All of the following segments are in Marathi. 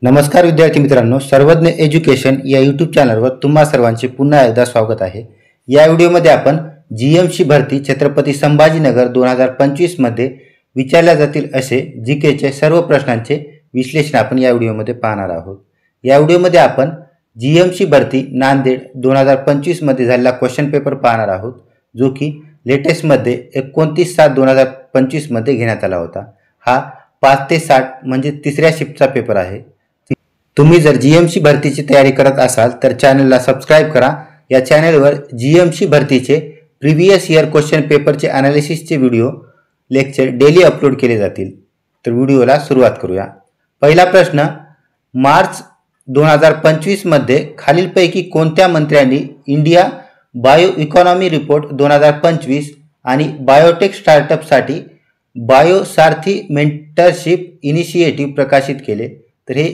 नमस्कार विद्यार्थी मित्रांनो, सर्वज्ञ एज्युकेशन या यूट्यूब चॅनलवर तुम्हा सर्वांचे पुन्हा एकदा स्वागत आहे। या व्हिडिओमध्ये आपण जीएमसी भरती छत्रपती संभाजीनगर 2025 मध्ये विचारल्या जातील असे जीकेचे सर्व प्रश्नांचे विश्लेषण आपण या व्हिडिओमध्ये पाहणार आहोत। या व्हिडिओमध्ये आपण जीएमसी भरती नांदेड 2025 मध्ये झालेला क्वेश्चन पेपर पाहणार आहोत, जो की लेटेस्ट मध्ये 29/7/2025 मध्ये घेण्यात आला होता। हा 5 ते 60 म्हणजे तिसऱ्या शिफ्टचा पेपर आहे। तुम्ही जर जीएमसी भरतीची तयारी करत असाल तर चॅनलला सबस्क्राइब करा। या चॅनलवर जीएमसी भरतीचे प्रीवियस इयर क्वेश्चन पेपरचे एनालिसिसचे व्हिडिओ लेक्चर डेली अपलोड केले जातील। तर व्हिडिओला सुरुवात करूया। पहिला प्रश्न, मार्च 2025 मध्ये खालीलपैकी कोणत्या मंत्र्यांनी इंडिया बायो इकॉनॉमी रिपोर्ट 2025 आणि बायोटेक स्टार्टअपसाठी बायोसारथी मेंटरशिप इनिशिएटिव्ह प्रकाशित केले? तर हे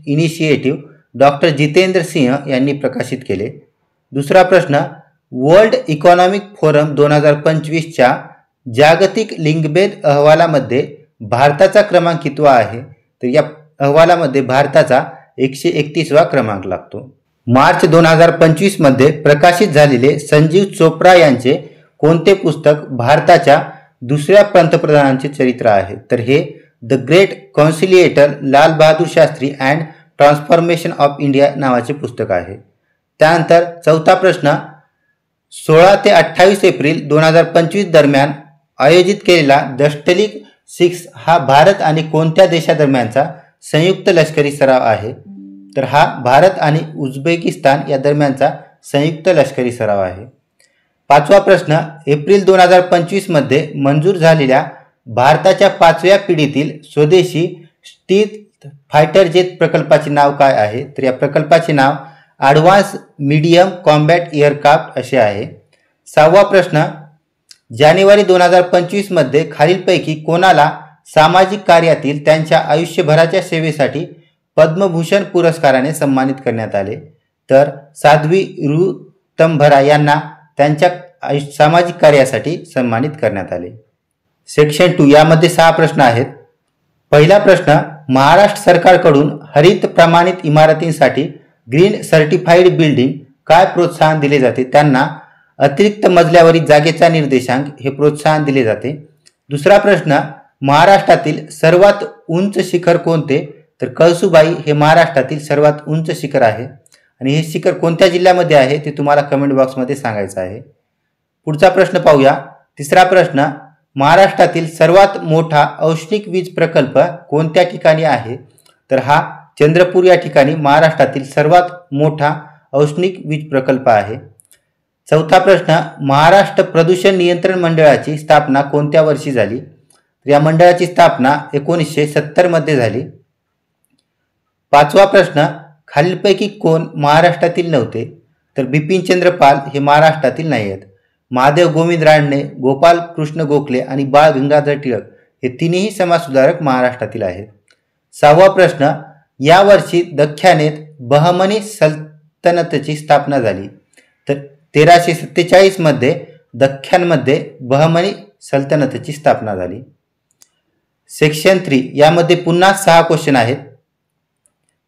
इनिशिएटिव्ह डॉक्टर जितेंद्र सिंह यांनी प्रकाशित केले। दुसरा प्रश्न, वर्ल्ड इकॉनॉमिक फोरम 2025 च्या जागतिक लिंगभेद अहवालामध्ये भारताचा क्रमांक कितवा आहे? तर या अहवालामध्ये भारताचा 131वा क्रमांक लागतो। मार्च 2025 मध्ये प्रकाशित झालेले संजीव चोप्रा यांचे कोणते पुस्तक भारताच्या दुसऱ्या पंतप्रधानांचे चरित्र आहे? तर हे the great conciliator Lal Bahadur Shastri and transformation of India नावाचे पुस्तक आहे। त्यानंतर चौथा प्रश्न, 16 ते 28 एप्रिल 2025 दरम्यान आयोजित केलेला दष्टलिक 6 हा भारत आणि कोणत्या देशादरम्यानचा संयुक्त लष्करी सराव आहे? तर हा भारत आणि उझबेकिस्तान या दरम्यानचा संयुक्त लष्करी सराव आहे। पाचवा प्रश्न, एप्रिल 2025 मध्ये मंजूर झालेल्या भारताच्या 5व्या पिढीतील स्वदेशी स्टील्थ फायटर जेट प्रकल्पाचे नाव काय आहे? तर या प्रकल्पाचे नाव ॲडव्हान्स मीडियम कॉम्बॅट एअरक्राफ्ट असे आहे। सहावा प्रश्न, जानेवारी 2025 मध्ये खालीलपैकी कोणाला सामाजिक कार्यातील त्यांच्या आयुष्यभराच्या सेवेसाठी पद्मभूषण पुरस्काराने सन्मानित करण्यात आले? तर साध्वी ऋतंभरा यांना त्यांच्या सामाजिक कार्यासाठी सन्मानित करण्यात आले। सेक्शन 2 यामध्ये 6 प्रश्न आहेत। पहिला प्रश्न, महाराष्ट्र सरकारकडून हरित प्रमाणित इमारतींसाठी ग्रीन सर्टिफाईड बिल्डिंग काय प्रोत्साहन दिले जाते? त्यांना अतिरिक्त मजल्यावरील जागेचा निर्देशांक हे प्रोत्साहन दिले जाते। दुसरा प्रश्न, महाराष्ट्रातील सर्वात उंच शिखर कोणते? तर कळसुबाई हे महाराष्ट्रातील सर्वात उंच शिखर आहे आणि हे शिखर कोणत्या जिल्ह्यामध्ये आहे ते तुम्हाला कमेंट बॉक्समध्ये सांगायचं आहे। पुढचा प्रश्न पाहूया। तिसरा प्रश्न, महाराष्ट्रातील सर्वात मोठा औष्णिक वीज प्रकल्प कोणत्या ठिकाणी आहे? तर हा चंद्रपूर या ठिकाणी महाराष्ट्रातील सर्वात मोठा औष्णिक वीज प्रकल्प आहे। चौथा प्रश्न, महाराष्ट्र प्रदूषण नियंत्रण मंडळाची स्थापना कोणत्या वर्षी झाली? तर या मंडळाची स्थापना 1970 मध्ये झाली। पाचवा प्रश्न, खालीलपैकी कोण महाराष्ट्रातील नव्हते? तर बिपिनचंद्र पाल हे महाराष्ट्रातील नाही आहेत। महादेव गोविंद रानडे, गोपाल कृष्ण गोखले आणि बाळ गंगाधर टिळक हे तिन्ही समाजसुधारक महाराष्ट्रातील आहेत। सहावा प्रश्न, या वर्षी दख्यानेत बहमनी सल्तनतची स्थापना झाली? तर 1347 मध्ये दख्यानमध्ये बहमनी सल्तनतची स्थापना झाली। सेक्शन 3 यामध्ये पुन्हा 6 क्वेश्चन आहेत।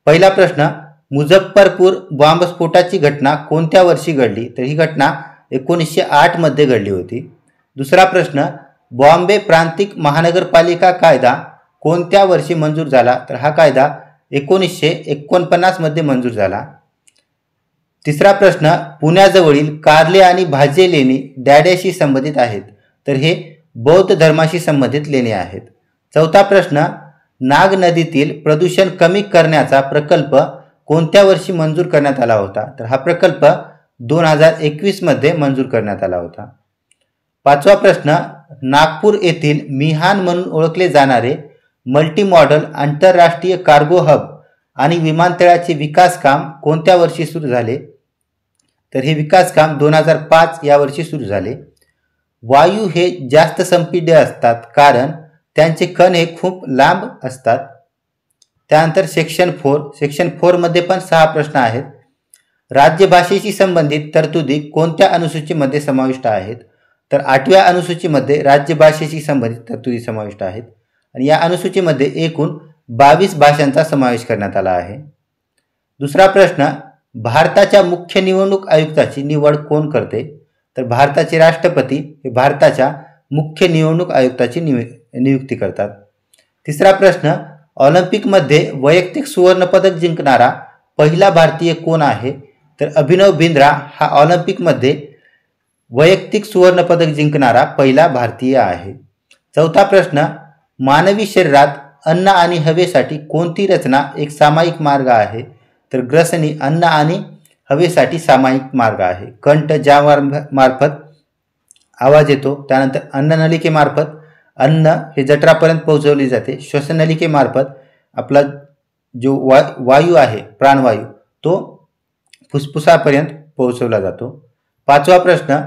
पहिला प्रश्न, मुझफ्फरपूर बॉम्बस्फोटाची घटना कोणत्या वर्षी घडली? तर ही घटना 1908 मध्ये घडली होती। दुसरा प्रश्न, बॉम्बे प्रांतिक महानगरपालिका कायदा कोणत्या वर्षी मंजूर झाला? तर हा कायदा 1949 मध्ये मंजूर झाला। तिसरा प्रश्न, पुण्याजवळील कार्ले आणि भाजे लेणी डॅड्याशी संबंधित आहेत? तर हे बौद्ध धर्माशी संबंधित लेणी आहेत। चौथा प्रश्न, नाग नदीतील प्रदूषण कमी करण्याचा प्रकल्प कोणत्या वर्षी मंजूर करण्यात आला होता? तर हा प्रकल्प 2021 मध्ये मंजूर करण्यात आला होता। पाचवा प्रश्न, नागपूर येथील मिहान म्हणून ओळखले जाणारे मल्टी मॉडल आंतरराष्ट्रीय कार्गो हब आणि विमानतळाचे विकास काम कोणत्या वर्षी सुरू झाले? तर हे विकास काम 2005 या वर्षी सुरू झाले। वायू हे जास्त संपीड्य असतात कारण त्यांचे कण हे खूप लांब असतात। त्यानंतर सेक्शन 4 मध्ये पण 6 प्रश्न आहेत। राज्यभाषेशी संबंधित तरतुदी कोणत्या अनुसूचीमध्ये समाविष्ट आहेत? तर 8व्या अनुसूचीमध्ये राज्यभाषेशी संबंधित तरतुदी समाविष्ट आहेत आणि या अनुसूचीमध्ये एकूण 22 भाषांचा समावेश करण्यात आला आहे। दुसरा प्रश्न, भारताच्या मुख्य निवडणूक आयुक्ताची निवड कोण करते? तर भारताचे राष्ट्रपती हे भारताच्या मुख्य निवडणूक आयुक्ताची नियुक्ती करतात। तिसरा प्रश्न, ऑलिम्पिकमध्ये वैयक्तिक सुवर्ण पदक जिंकणारा पहिला भारतीय कोण आहे? तर अभिनव बिंद्रा हा ऑलिम्पिकमध्ये वैयक्तिक सुवर्ण पदक जिंकणारा पहिला भारतीय आहे। चौथा प्रश्न, मानवी शरीरात अन्न आणि हवेसाठी कोणती रचना एक सामायिक मार्ग आहे? तर ग्रसनी अन्न आणि हवेसाठी सामायिक मार्ग आहे। कंठ ज्या मार्फत आवाज येतो, त्यानंतर अन्ननलिकेमार्फत अन्न हे जठरापर्यंत पोहोचवले जाते, श्वसननलिकेमार्फत आपला जो वायू आहे प्राणवायू तो फुफ्फुसापर्यंत पोहोचवला जातो। पाचवा प्रश्न,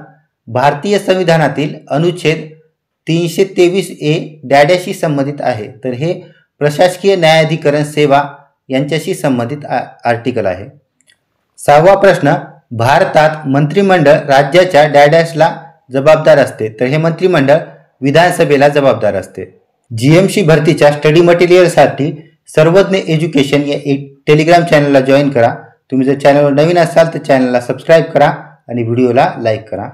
भारतीय संविधानातील अनुच्छेद 323A डॅडॅशी संबंधित आहे? तर हे प्रशासकीय न्यायाधिकरण सेवा यांच्याशी संबंधित आर्टिकल आहे। सहावा प्रश्न, भारतात मंत्रिमंडळ राज्याच्या डॅडॅशला जबाबदार असते? तर हे मंत्रिमंडळ विधानसभेला जबाबदार असते। जीएमसी भरतीच्या स्टडी मटेरियलसाठी सर्वज्ञ एज्युकेशन या टेलिग्राम चॅनलला जॉईन करा। तुम्ही जर चॅनलवर नवीन असाल तर चॅनलला सबस्क्राईब करा आणि व्हिडिओला लाईक करा।